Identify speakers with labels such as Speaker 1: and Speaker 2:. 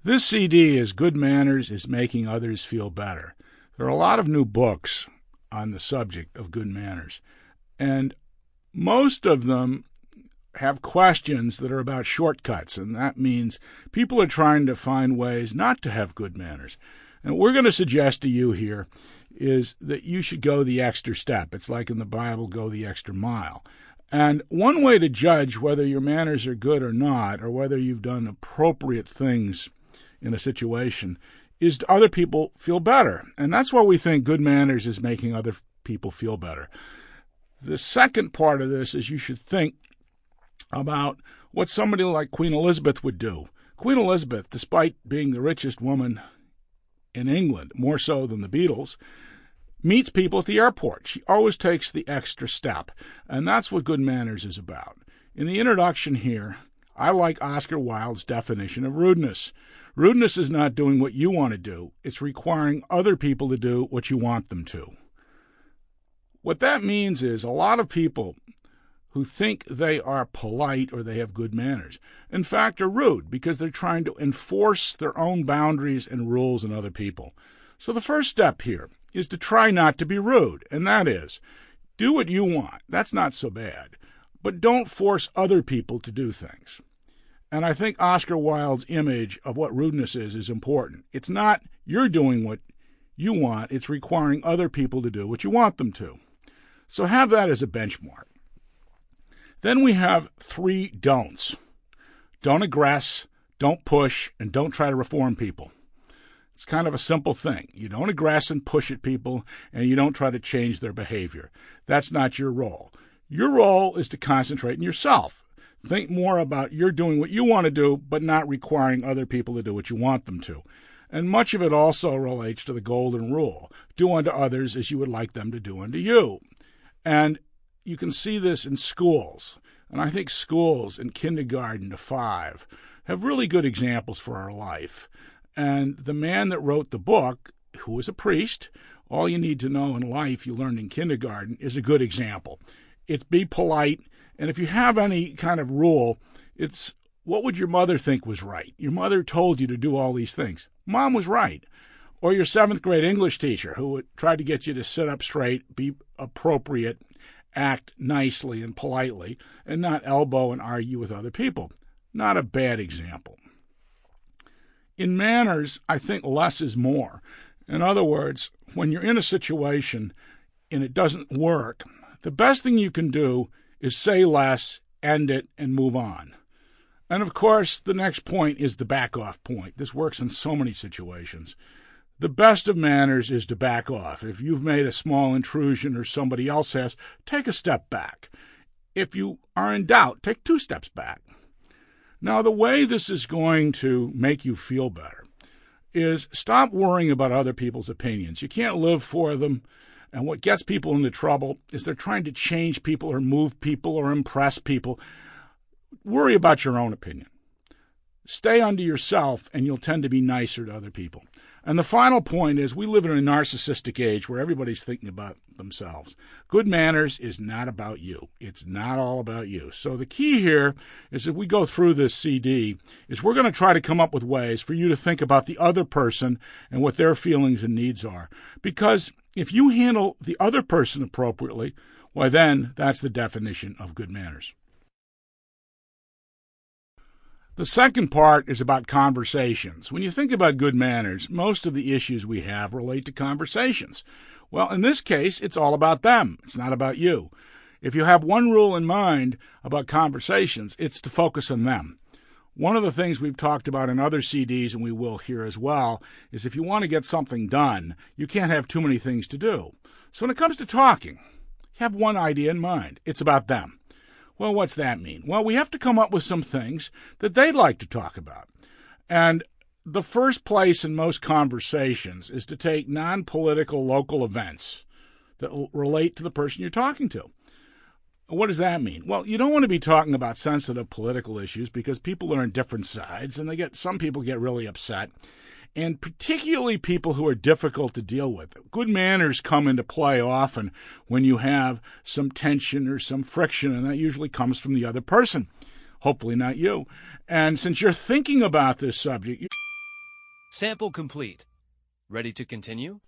Speaker 1: This CD is Good Manners is Making Others Feel Better. There are a lot of new books on the subject of good manners, and most of them have questions that are about shortcuts, and that means people are trying to find ways not to have good manners. And what we're going to suggest to you here is that you should go the extra step. It's like in the Bible, go the extra mile. And one way to judge whether your manners are good or not, or whether you've done appropriate things in a situation, is to other people feel better. And that's why we think good manners is making other people feel better. The second part of this is you should think about what somebody like Queen Elizabeth would do. Queen Elizabeth, despite being the richest woman in England, more so than the Beatles, meets people at the airport. She always takes the extra step, and that's what good manners is about. In the introduction here, I like Oscar Wilde's definition of rudeness. Rudeness is not doing what you want to do. It's requiring other people to do what you want them to. What that means is a lot of people who think they are polite or they have good manners, in fact, are rude because they're trying to enforce their own boundaries and rules on other people. So the first step here is to try not to be rude, and that is, do what you want. That's not so bad. But don't force other people to do things. And I think Oscar Wilde's image of what rudeness is important. It's not you're doing what you want, it's requiring other people to do what you want them to. So have that as a benchmark. Then we have 3 don'ts. Don't aggress, don't push, and don't try to reform people. It's kind of a simple thing. You don't aggress and push at people, and you don't try to change their behavior. That's not your role. Your role is to concentrate on yourself. Think more about you're doing what you want to do, but not requiring other people to do what you want them to. And much of it also relates to the golden rule. Do unto others as you would like them to do unto you. And you can see this in schools. And I think schools in kindergarten to 5 have really good examples for our life. And the man that wrote the book, who was a priest, all you need to know in life you learned in kindergarten, is a good example. It's be polite. And if you have any kind of rule, it's what would your mother think was right? Your mother told you to do all these things. Mom was right. Or your 7th grade English teacher who tried to get you to sit up straight, be appropriate, act nicely and politely, and not elbow and argue with other people. Not a bad example. In manners, I think less is more. In other words, when you're in a situation and it doesn't work, the best thing you can do is say less, end it, and move on. And of course, the next point is the back off point. This works in so many situations. The best of manners is to back off. If you've made a small intrusion or somebody else has, take a step back. If you are in doubt, take 2 steps back. Now, the way this is going to make you feel better is stop worrying about other people's opinions. You can't live for them. And what gets people into trouble is they're trying to change people or move people or impress people. Worry about your own opinion. Stay unto yourself, and you'll tend to be nicer to other people. And the final point is we live in a narcissistic age where everybody's thinking about themselves. Good manners is not about you. It's not all about you. So the key here is if we go through this CD, is we're going to try to come up with ways for you to think about the other person and what their feelings and needs are. Because if you handle the other person appropriately, why then that's the definition of good manners. The second part is about conversations. When you think about good manners, most of the issues we have relate to conversations. Well, in this case, it's all about them. It's not about you. If you have one rule in mind about conversations, it's to focus on them. One of the things we've talked about in other CDs, and we will here as well, is if you want to get something done, you can't have too many things to do. So when it comes to talking, have one idea in mind. It's about them. Well, what's that mean? Well, we have to come up with some things that they'd like to talk about. And the first place in most conversations is to take non-political local events that relate to the person you're talking to. What does that mean? Well, you don't want to be talking about sensitive political issues because people are on different sides, and some people get really upset, and particularly people who are difficult to deal with. Good manners come into play often when you have some tension or some friction, and that usually comes from the other person, hopefully not you. And since you're thinking about this subject,
Speaker 2: Sample complete. Ready to continue?